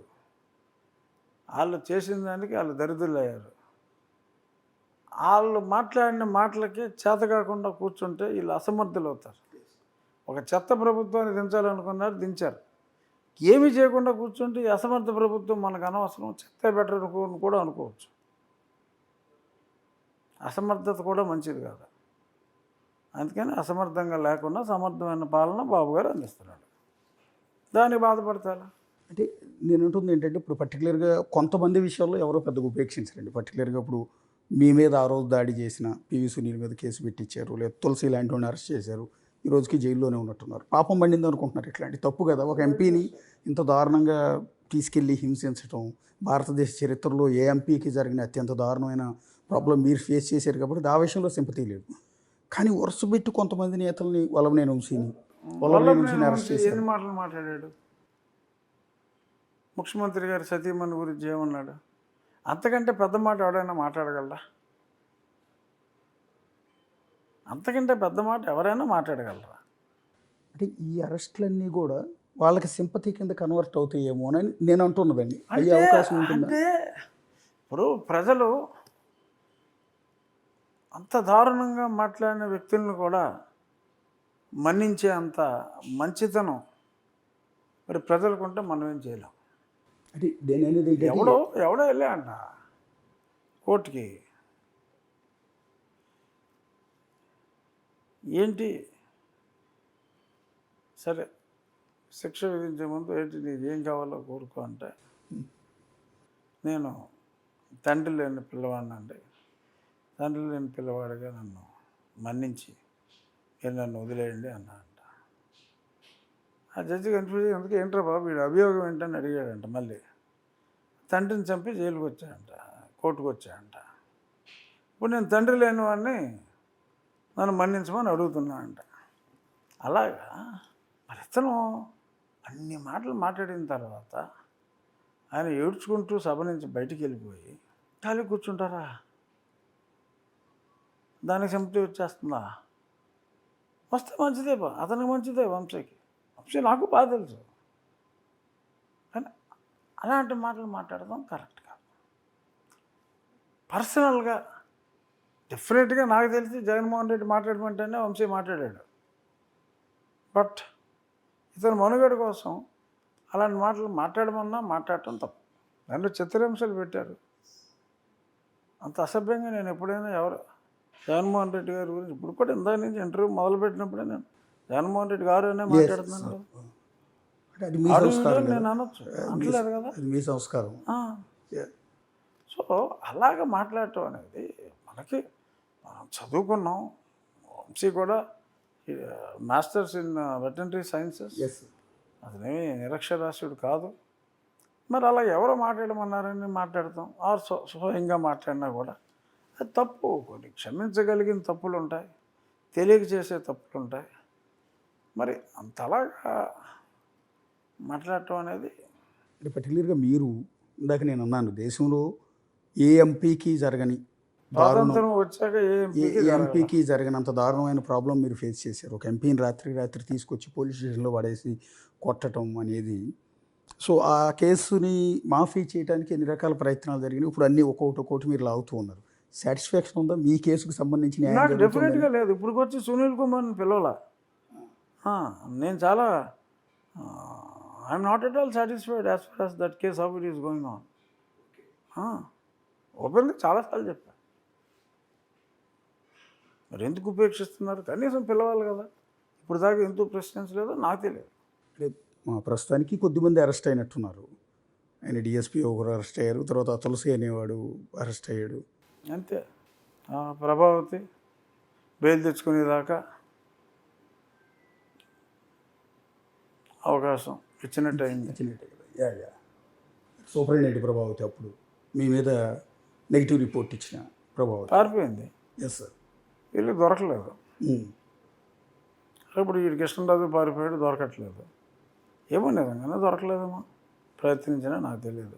వాళ్ళు చేసిన దానికి వాళ్ళు దరిద్రులు అయ్యారు. వాళ్ళు మాట్లాడిన మాటలకి చేత కాకుండా కూర్చుంటే వీళ్ళు అసమర్థులు అవుతారు. ఒక చెత్త ప్రభుత్వాన్ని దించాలనుకున్నారు, దించారు. ఏమీ చేయకుండా కూర్చుంటే ఈ అసమర్థ ప్రభుత్వం మనకు అనవసరం, చెత్త బెటర్ అనుకోని కూడా అనుకోవచ్చు. అసమర్థత కూడా మంచిది కాదు. అందుకని అసమర్థంగా లేకుండా సమర్థమైన పాలన బాబు గారు అందిస్తున్నాడు. దానికి బాధపడతారా? అంటే నేను అంటుంది ఏంటంటే, ఇప్పుడు పర్టికులర్గా కొంతమంది విషయాల్లో ఎవరో పెద్దగా ఉపేక్షించరండి. పర్టికులర్గా ఇప్పుడు మీ మీద ఆ రోజు దాడి చేసిన పివి సునీల్ మీద కేసు పెట్టించారు, లేదా తులసి లాంటి వాడిని అరెస్ట్ చేశారు, ఈ రోజుకి జైల్లోనే ఉన్నట్టున్నారు. పాపం పండింది అనుకుంటున్నారు. ఇట్లాంటి తప్పు కదా. ఒక ఎంపీని ఇంత దారుణంగా తీసుకెళ్ళి హింసించడం భారతదేశ చరిత్రలో ఏ ఎంపీకి జరిగిన అత్యంత దారుణమైన ప్రాబ్లం మీరు ఫేస్ చేశారు కాబట్టి ఆ విషయంలో సింపతి లేదు. కానీ వరుస పెట్టి కొంతమంది నేతల్ని వల్లభనేని వంశీని అరెస్ట్ చేశారు. ఎన్ని మాటలు మాట్లాడాడు? ముఖ్యమంత్రి గారి సతీమణి గురించి ఏమన్నాడు? అంతకంటే పెద్ద మాట ఎవరైనా మాట్లాడగలరా? అంతకంటే పెద్ద మాట ఎవరైనా మాట్లాడగలరా? అంటే ఈ అరెస్టులన్నీ కూడా వాళ్ళకి సింపతి కింద కన్వర్ట్ అవుతాయేమో అని నేను అంటున్నదండి. అయ్యే అవకాశం ఉంటుంది. అంటే ఇప్పుడు ప్రజలు అంత దారుణంగా మాట్లాడిన వ్యక్తులను కూడా మన్నించే అంత మంచితనం మరి ప్రజలకు ఉంటే మనం ఏం చేయలేం. అంటే దేని అనేది ఎవడో వెళ్ళా అంట కోర్టుకి, ఏంటి సరే శిక్ష విధించే ముందు ఏంటి నీకు ఏం కావాలో కోరుకో అంటే నేను తండ్రి లేని పిల్లవాడిని అండి, తండ్రి లేని పిల్లవాడిగా నన్ను మన్నించి మీరు నన్ను వదిలేయండి అన్నా అంట. ఆ జడ్జి కన్ఫ్యూజ్ ఎందుకు ఏంట్రా బాబు వీడు అభియోగం ఏంటని అడిగాడంట. మళ్ళీ తండ్రిని చంపి జైలుకి వచ్చాడంట, కోర్టుకు వచ్చాడంట. ఇప్పుడు నేను తండ్రి లేని వాడిని నన్ను మన్నించమని అడుగుతున్నా అంట. అలాగా మరి ఇతను అన్ని మాటలు మాట్లాడిన తర్వాత ఆయన ఏడ్చుకుంటూ సభ నుంచి బయటికి వెళ్ళిపోయి ఖాళీ కూర్చుంటారా? దానికి సింపతి వచ్చేస్తుందా? వస్తే మంచిదే బా, అతనికి మంచిదే, వంశీకి. వంశీ నాకు బాగా తెలుసు, కానీ అలాంటి మాటలు మాట్లాడడం కరెక్ట్ కాదు. పర్సనల్గా డెఫినెట్గా నాకు తెలిసి జగన్మోహన్ రెడ్డి మాట్లాడమంటేనే వంశీ మాట్లాడాడు. బట్ ఇతను మనుగడ కోసం అలాంటి మాటలు మాట్లాడమన్నా మాట్లాడటం తప్పు. దాంట్లో చిత్రహింసలు పెట్టారు. అంత అసభ్యంగా నేను ఎప్పుడైనా జగన్మోహన్ రెడ్డి గారి గురించి ఇప్పుడు కూడా ఇందాక నుంచి ఇంటర్వ్యూ మొదలుపెట్టినప్పుడే నేను జగన్మోహన్ రెడ్డి గారు అనే మాట్లాడుతున్నాను కదా. అది మీ సంస్కారం, నేను అనొచ్చు, అనట్లేదు కదా, అది మీ సంస్కారం. సో అలాగ మాట్లాడటం అనేది మనకి, మనం చదువుకున్నాం. వంశీ కూడా మాస్టర్స్ ఇన్ వెటర్నరీ సైన్సెస్, అతనేమి నిరక్షరాస్యుడు కాదు. మరి అలా ఎవరో మాట్లాడమన్నారని మాట్లాడతాం, ఆర్ స్వయంగా మాట్లాడినా కూడా అది తప్పు. కొన్ని క్షమించగలిగిన తప్పులు ఉంటాయి, తెలియక చేసే తప్పులు ఉంటాయి. మరి అంతలాగా మాట్లాడటం అనేది అంటే పర్టికులర్గా మీరు ఇందాక నేను అన్నాను, దేశంలో ఏ ఎంపీకి జరగని స్వాతంత్రం వచ్చాక ఎంపీకి జరగనంత దారుణమైన ప్రాబ్లం మీరు ఫేస్ చేశారు. ఒక ఎంపీని రాత్రి తీసుకొచ్చి పోలీస్ స్టేషన్లో పడేసి కొట్టడం అనేది. సో ఆ కేసుని మాఫీ చేయడానికి ఎన్ని రకాల ప్రయత్నాలు జరిగినాయి. ఇప్పుడు అన్నీ ఒక్కొక్కటి మీరు లాగుతూ ఉన్నారు. సాటిస్ఫాక్షన్ ఉందా మీ కేసుకు సంబంధించి? నాకు డెఫినెట్గా లేదు. ఇప్పుడు వచ్చి సునీల్ కుమార్ని పిలవాల. నేను చాలా I'm not at all satisfied as far as that case how it is going on. ఓపెన్గా చాలాసార్లు చెప్పాను. మరి ఎందుకు ఉపేక్షిస్తున్నారు? కనీసం పిలవాలి కదా. ఇప్పుడు దాకా ఎందుకు ప్రశ్నించలేదో నాకు తెలియదు. ప్రస్తుతానికి కొద్దిమంది అరెస్ట్ అయినట్టున్నారు. ఆయన డిఎస్పీ ఒకరు అరెస్ట్ అయ్యారు, తర్వాత తులసి అనేవాడు అరెస్ట్ అయ్యాడు. అంతే. ప్రభావతి బెయిల్ తెచ్చుకునేదాకా అవకాశం ఇచ్చినట్టు యా సూపరింటెండెంట్ ప్రభావతి అప్పుడు మీ మీద నెగిటివ్ రిపోర్ట్ ఇచ్చిన ప్రభావతి పారిపోయింది. Yes sir. వీళ్ళకి దొరకలేదు. ఇప్పుడు ఈ కృష్ణరాజు పారిపోయాడు, దొరకట్లేదు. ఏమో నిజంగానే దొరకలేదేమో, ప్రయత్నించినా నాకు తెలియదు.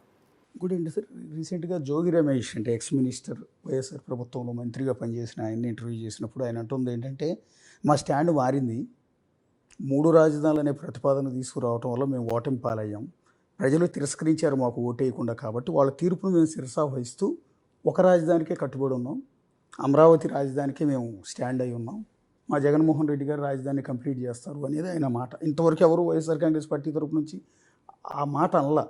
ఇంకోటి ఏంటి సార్, రీసెంట్గా జోగి రమేష్ అంటే ఎక్స్ మినిస్టర్ వైఎస్ఆర్ ప్రభుత్వంలో మంత్రిగా పనిచేసిన ఆయన్ని ఇంటర్వ్యూ చేసినప్పుడు ఆయన అంటుంది ఏంటంటే, మా స్టాండ్ మారింది, 3 రాజధానులు అనే ప్రతిపాదన తీసుకురావటం వల్ల మేము ఓటమి పాలయ్యాం, ప్రజలు తిరస్కరించారు మాకు ఓటేయకుండా, కాబట్టి వాళ్ళ తీర్పును మేము శిరసావహిస్తూ ఒక రాజధానికే కట్టుబడి ఉన్నాం, అమరావతి రాజధానికే మేము స్టాండ్ అయి ఉన్నాం, మా జగన్మోహన్ రెడ్డి గారు రాజధాని కంప్లీట్ చేస్తారు అనేది ఆయన మాట. ఇంతవరకు ఎవరు వైఎస్ఆర్ కాంగ్రెస్ పార్టీ తరపు నుంచి ఆ మాట అనలా.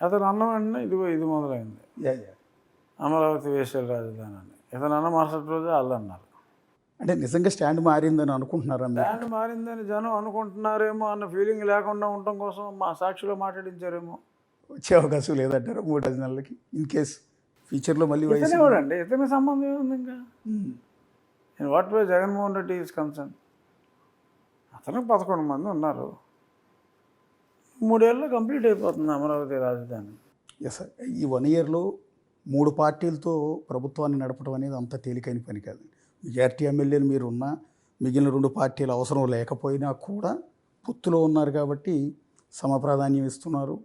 అతను అన్నం అంటే ఇది మొదలైంది. అమరావతి వేసే రాజధాని అని ఇతను అన్న మరుసటి రోజే వాళ్ళు అన్నారు. అంటే నిజంగా స్టాండ్ మారిందని అనుకుంటున్నారా? స్టాండ్ మారిందని జనం అనుకుంటున్నారేమో అన్న ఫీలింగ్ లేకుండా ఉండటం కోసం మా సాక్షిలో మాట్లాడించారేమో. వచ్చే అవకాశం లేదంటారా 3 రాజధానులకి? ఇన్ కేస్ ఫ్యూచర్లో మళ్ళీ ఇతనేవాడండి, ఇతని సంబంధం ఏముంది ఇంకా? In what way Jaganmohan Reddy is concern. అతనికి 11 మంది ఉన్నారు, 3 ఏళ్ళలో కంప్లీట్ అయిపోతుంది అమరావతి రాజధాని. Yes sir. ఈ 1 ఇయర్లో 3 పార్టీలతో ప్రభుత్వాన్ని నడపడం అనేది అంత తేలికైన పని కాదు. మెజారిటీ ఎమ్మెల్యేలు మీరు ఉన్నా, మిగిలిన 2 పార్టీలు అవసరం లేకపోయినా కూడా పొత్తులో ఉన్నారు కాబట్టి సమప్రాధాన్యం ఇస్తున్నారు.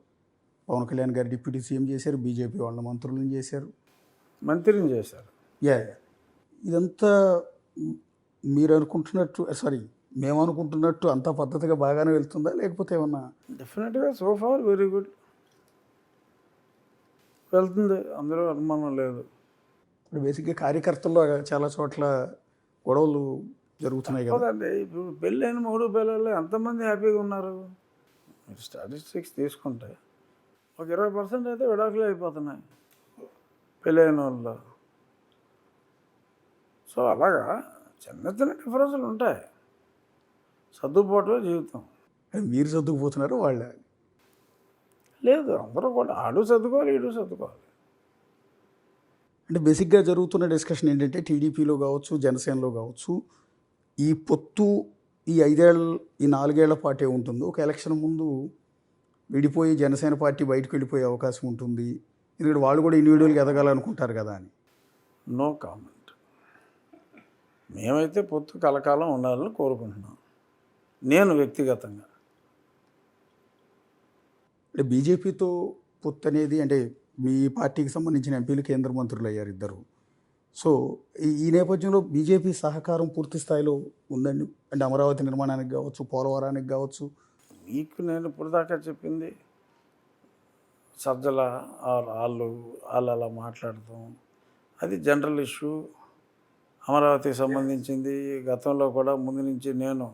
పవన్ కళ్యాణ్ గారు డిప్యూటీ సీఎం చేశారు, బీజేపీ వాళ్ళ మంత్రులను చేశారు. యా ఇదంతా మీరు అనుకుంటున్నట్టు, సారీ మేము అనుకుంటున్నట్టు అంత పద్ధతిగా బాగానే వెళ్తుందా, లేకపోతే ఏమన్నా? డెఫినెట్గా సో ఫార్ వెరీ గుడ్ వెళ్తుంది, అందులో అనుమానం లేదు. ఇప్పుడు బేసిక్గా కార్యకర్తల్లో చాలా చోట్ల గొడవలు జరుగుతున్నాయి కదా. కదండి, ఇప్పుడు పెళ్ళైన 3 పిల్లలు ఎంతమంది హ్యాపీగా ఉన్నారు? స్టాటిస్టిక్స్ తీసుకుంటే ఒక 20% అయితే విడాకులు అయిపోతున్నాయి పెళ్ళైన వాళ్ళు. సో అలాగా చిన్న చిన్న డిఫరెన్స్లు ఉంటాయి. సర్దుబాటులో జీవితం. అది మీరు చదువుకుపోతున్నారు వాళ్ళ. లేదు, అందరూ కూడా ఆడు చదువుకోవాలి, ఈడు చదువుకోవాలి. అంటే బేసిక్గా జరుగుతున్న డిస్కషన్ ఏంటంటే టీడీపీలో కావచ్చు, జనసేనలో కావచ్చు, ఈ పొత్తు ఈ 4 ఏళ్ల పాటే ఉంటుంది. ఒక ఎలక్షన్ ముందు విడిపోయి జనసేన పార్టీ బయటకు వెళ్ళిపోయే అవకాశం ఉంటుంది. ఎందుకంటే వాళ్ళు కూడా ఇండివిజువల్గా ఎదగాలనుకుంటారు కదా అని. No comment. మేమైతే పొత్తు కలకాలం ఉండాలని కోరుకుంటున్నాం, నేను వ్యక్తిగతంగా. అంటే బీజేపీతో పొత్తు అనేది అంటే మీ పార్టీకి సంబంధించిన ఎంపీలు కేంద్ర మంత్రులు అయ్యారు ఇద్దరు. సో ఈ నేపథ్యంలో బీజేపీ సహకారం పూర్తి స్థాయిలో ఉందండి. అంటే అమరావతి నిర్మాణానికి కావచ్చు, పోలవరానికి కావచ్చు. మీకు నేను ఇప్పుడు దాకా చెప్పింది సజ్జల వాళ్ళు అలా మాట్లాడతాం, అది జనరల్ ఇష్యూ. అమరావతికి సంబంధించింది గతంలో కూడా ముందు నుంచి నేను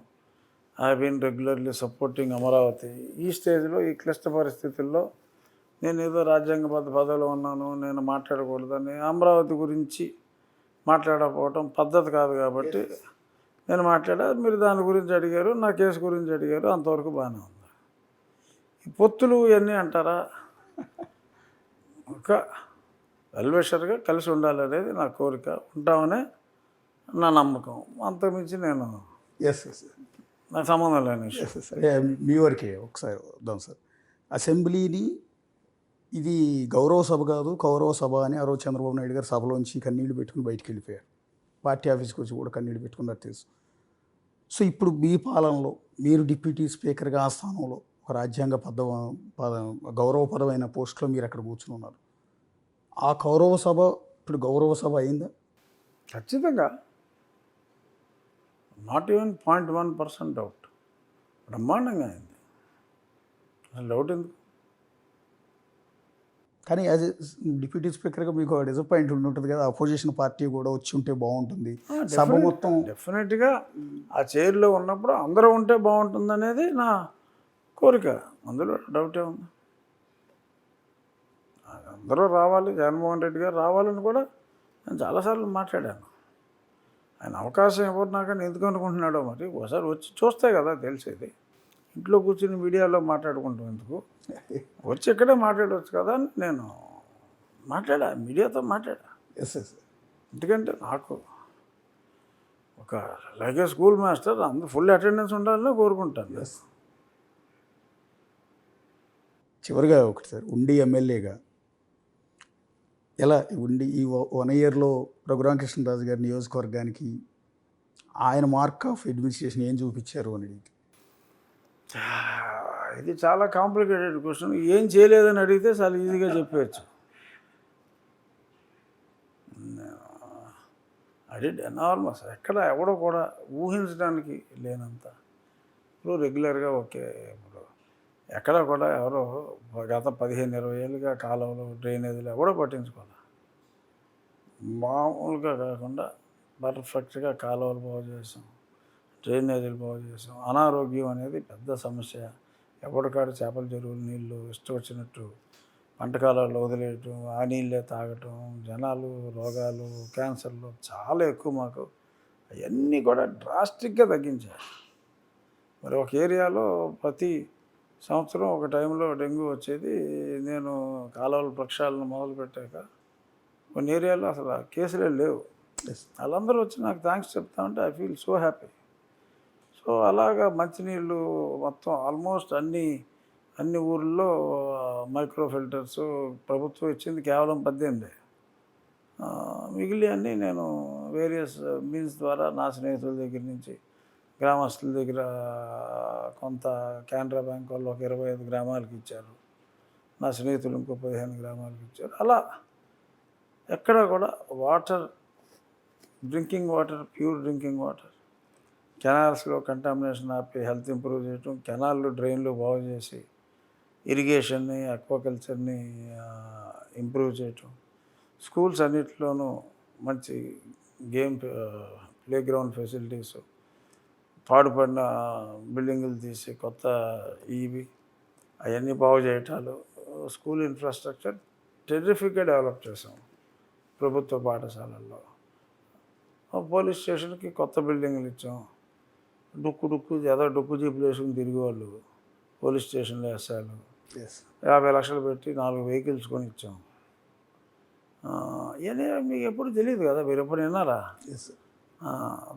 I been regularly supporting Amaravati. ఈ స్టేజ్లో ఈ క్లిష్ట పరిస్థితుల్లో నేను ఏదో రాజ్యాంగబద్ధ పదవిలో ఉన్నాను, నేను మాట్లాడకూడదని అమరావతి గురించి మాట్లాడకపోవటం పద్ధతి కాదు. కాబట్టి నేను మాట్లాడా, మీరు దాని గురించి అడిగారు, నా కేసు గురించి అడిగారు, అంతవరకు బాగానే ఉంది. ఈ పొత్తులు ఇవన్నీ అంటారా, ఒక వెల్విషర్గా కలిసి ఉండాలనేది నా కోరిక, ఉంటామనే నా నమ్మకం. అంతకుమించి నేను నాకు సంబంధం లేని విషయం. మీ వరకే ఒకసారి వద్దాం సార్. అసెంబ్లీని ఇది గౌరవ సభ కాదు కౌరవ సభ అని ఆ రోజు చంద్రబాబు నాయుడు గారు సభలోంచి కన్నీళ్లు పెట్టుకుని బయటికి వెళ్ళిపోయారు. పార్టీ ఆఫీస్కి వచ్చి కూడా కన్నీళ్లు పెట్టుకున్నారు తెలుసు. సో ఇప్పుడు మీ పాలనలో మీరు డిప్యూటీ స్పీకర్గా ఆ స్థానంలో ఒక రాజ్యాంగ గౌరవపరమైన పోస్టులో మీరు అక్కడ కూర్చుని ఉన్నారు. ఆ కౌరవ సభ ఇప్పుడు గౌరవ సభ అయిందా? ఖచ్చితంగా, నాట్ ఈవెన్ 0.1% డౌట్. బ్రహ్మాండంగా అయింది, అసలు డౌట్ ఎందుకు? కానీ యాజ్ డిప్యూటీ స్పీకర్గా మీకు డిసప్పాయింట్ ఉంటుంది కదా, అపోజిషన్ పార్టీ కూడా వచ్చి ఉంటే బాగుంటుంది, సభ మొత్తం. డెఫినెట్గా ఆ చైర్లో ఉన్నప్పుడు అందరూ ఉంటే బాగుంటుంది అనేది నా కోరిక, అందులో డౌటే ఉంది. అందరూ రావాలి, జగన్మోహన్ రెడ్డి గారు రావాలని కూడా నేను చాలాసార్లు మాట్లాడాను. ఆయన అవకాశం ఎవరు నాకని ఎందుకు అనుకుంటున్నాడో మరి, ఒకసారి వచ్చి చూస్తే కదా తెలిసేది. ఇంట్లో కూర్చుని మీడియాలో మాట్లాడుకుంటాం ఎందుకు, వచ్చి ఇక్కడే మాట్లాడవచ్చు కదా అని నేను మాట్లాడా, మీడియాతో మాట్లాడా. ఎందుకంటే నాకు ఒక లైక్ ఏ స్కూల్ మాస్టర్ అందరూ ఫుల్ అటెండెన్స్ ఉండాలని కోరుకుంటాను. చివరిగా ఒకటి సార్, ఉండి ఎమ్మెల్యేగా ఎలా ఉండి ఈ 1 ఇయర్లో రఘురామకృష్ణరాజు గారి నియోజకవర్గానికి ఆయన మార్క్ ఆఫ్ అడ్మినిస్ట్రేషన్ ఏం చూపించారు అని అడిగితే? ఇది చాలా కాంప్లికేటెడ్ క్వశ్చన్. ఏం చేయలేదని అడిగితే చాలా ఈజీగా చెప్పవచ్చు. అది ఎనార్మస్, ఎక్కడ ఎవడో కూడా ఊహించడానికి లేనంత. ఇప్పుడు రెగ్యులర్గా ఓకే, ఇప్పుడు ఎక్కడ కూడా ఎవరో గత 15-20 ఏళ్ళుగా కాలువలు డ్రైనేజీలు ఎవడో పట్టించుకోవాలి. మామూలుగా కాకుండా పర్ఫెక్ట్గా కాలువలు బాగు చేసాం, డ్రైనేజీలు బాగు చేసాం. అనారోగ్యం అనేది పెద్ద సమస్య. ఎప్పటికాడు చేపల చెరువులు నీళ్ళు ఇష్టం వచ్చినట్టు పంట కాలాల్లో వదిలేయటం, ఆ నీళ్ళే తాగటం, జనాలు రోగాలు క్యాన్సర్లు చాలా ఎక్కువ మాకు. అవన్నీ కూడా డ్రాస్టిక్గా తగ్గించారు. మరి ఒక ఏరియాలో ప్రతి సంవత్సరం ఒక టైంలో డెంగ్యూ వచ్చేది. నేను కాలువల ప్రక్షాళన మొదలుపెట్టాక కొన్ని ఏరియాలో అసలు కేసులే లేవు. వాళ్ళందరూ వచ్చి నాకు థ్యాంక్స్ చెప్తా ఉంటే I feel so happy. So అలాగా మంచినీళ్ళు మొత్తం ఆల్మోస్ట్ అన్ని ఊర్లో మైక్రో ఫిల్టర్స్ ప్రభుత్వం ఇచ్చింది కేవలం 18. మిగిలి అన్నీ నేను వేరియస్ మీన్స్ ద్వారా నా స్నేహితుల దగ్గర నుంచి గ్రామస్తుల దగ్గర కొంత కెనరా బ్యాంక్ వాళ్ళు ఒక 25 గ్రామాలకు ఇచ్చారు, నా స్నేహితులు ఇంకో 15 గ్రామాలకు ఇచ్చారు. అలా ఎక్కడ కూడా water, drinking water, pure drinking water, కెనాల్స్లో కంటామినేషన్ ఆపి హెల్త్ ఇంప్రూవ్ చేయటం, కెనాల్లు డ్రైన్లు బాగు చేసి ఇరిగేషన్ని అక్వాకల్చర్ని ఇంప్రూవ్ చేయటం, స్కూల్స్ అన్నిటిలోనూ మంచి గేమ్ ప్లే గ్రౌండ్ ఫెసిలిటీసు, పాడుపడిన బిల్డింగులు తీసి కొత్త ఇవి అవన్నీ బాగు చేయటాలు, స్కూల్ ఇన్ఫ్రాస్ట్రక్చర్ టెర్రిఫిక్గా డెవలప్ చేసాం ప్రభుత్వ పాఠశాలల్లో. పోలీస్ స్టేషన్కి కొత్త బిల్డింగ్లు ఇచ్చాం. డొక్కు జీపులు వేసుకుని తిరిగేవాళ్ళు పోలీస్ స్టేషన్లో వేసాలు. ఎస్ 50 లక్షలు పెట్టి 4 వెహికల్స్ కొని ఇచ్చాం. ఇవన్నీ మీకు ఎప్పుడు తెలియదు కదా, మీరు ఎప్పుడు విన్నారా? ఎస్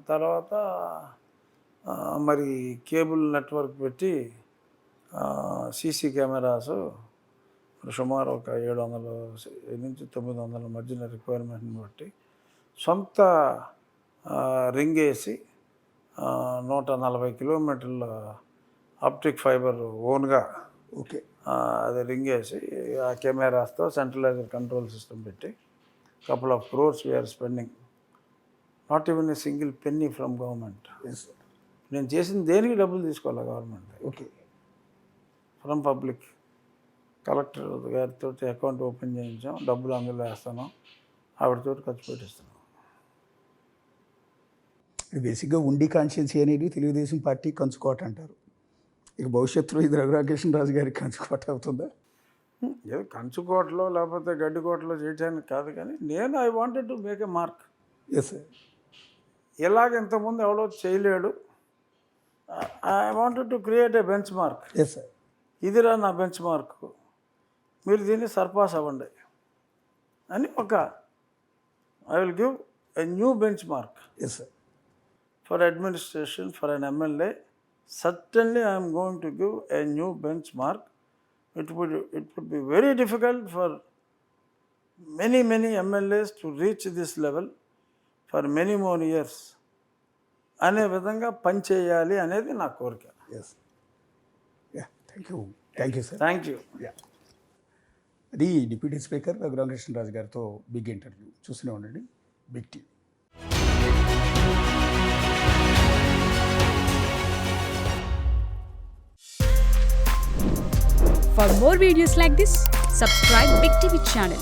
తర్వాత మరి కేబుల్ నెట్వర్క్ పెట్టి సీసీ కెమెరాస్ సుమారు ఒక 700 నుంచి 900 మధ్యన రిక్వైర్మెంట్ని బట్టి సొంత రింగ్ వేసి 140 కిలోమీటర్ల ఆప్టిక్ ఫైబర్ ఓన్గా ఓకే అది రింగ్ వేసి ఆ కెమెరాస్తో సెంట్రలైజ్డ్ కంట్రోల్ సిస్టమ్ పెట్టి couple of crores we are spending. Not even a single penny from government. Yes నేను చేసిన దేనికి డబ్బులు తీసుకోవాలి government, okay from public. Collector గారితో అకౌంట్ ఓపెన్ చేయించాం, డబ్బులు అందులో వేస్తాను, ఆవిడతో ఖర్చు పెట్టిస్తున్నాం. బేసిక్గా ఉండి కాన్షియన్సీ అనేది తెలుగుదేశం పార్టీ కంచుకోట అంటారు. ఇక భవిష్యత్తులో ఇది రఘురామకృష్ణరాజు గారికి కంచుకోట అవుతుందా? ఏదో కంచుకోటలో లేకపోతే గడ్డికోటలో చేయడానికి కాదు, కానీ నేను I wanted to make a mark. Yes sir ఇలాగ ఇంతకుముందు ఎవడో చేయలేడు. I wanted to create a benchmark. Yes sir ఇదిరా నా బెంచ్ మార్క్, మీరు దీన్ని సర్పాస్ అవ్వండి అని I will give a new benchmark yes sir for administration, for an MLA. Certainly I am going to give a new benchmark. It would be very difficult for many MLAs to reach this level for many more years. అనే విధంగా పనిచేయాలి అనేది నా కోరిక. Yes yeah thank you sir. Thank you. Yeah అది deputy speaker Raghuramakrishnaraju గారితో big interview చూస్తూనే ఉండండి big TV. For more videos like this, subscribe Big TV channel.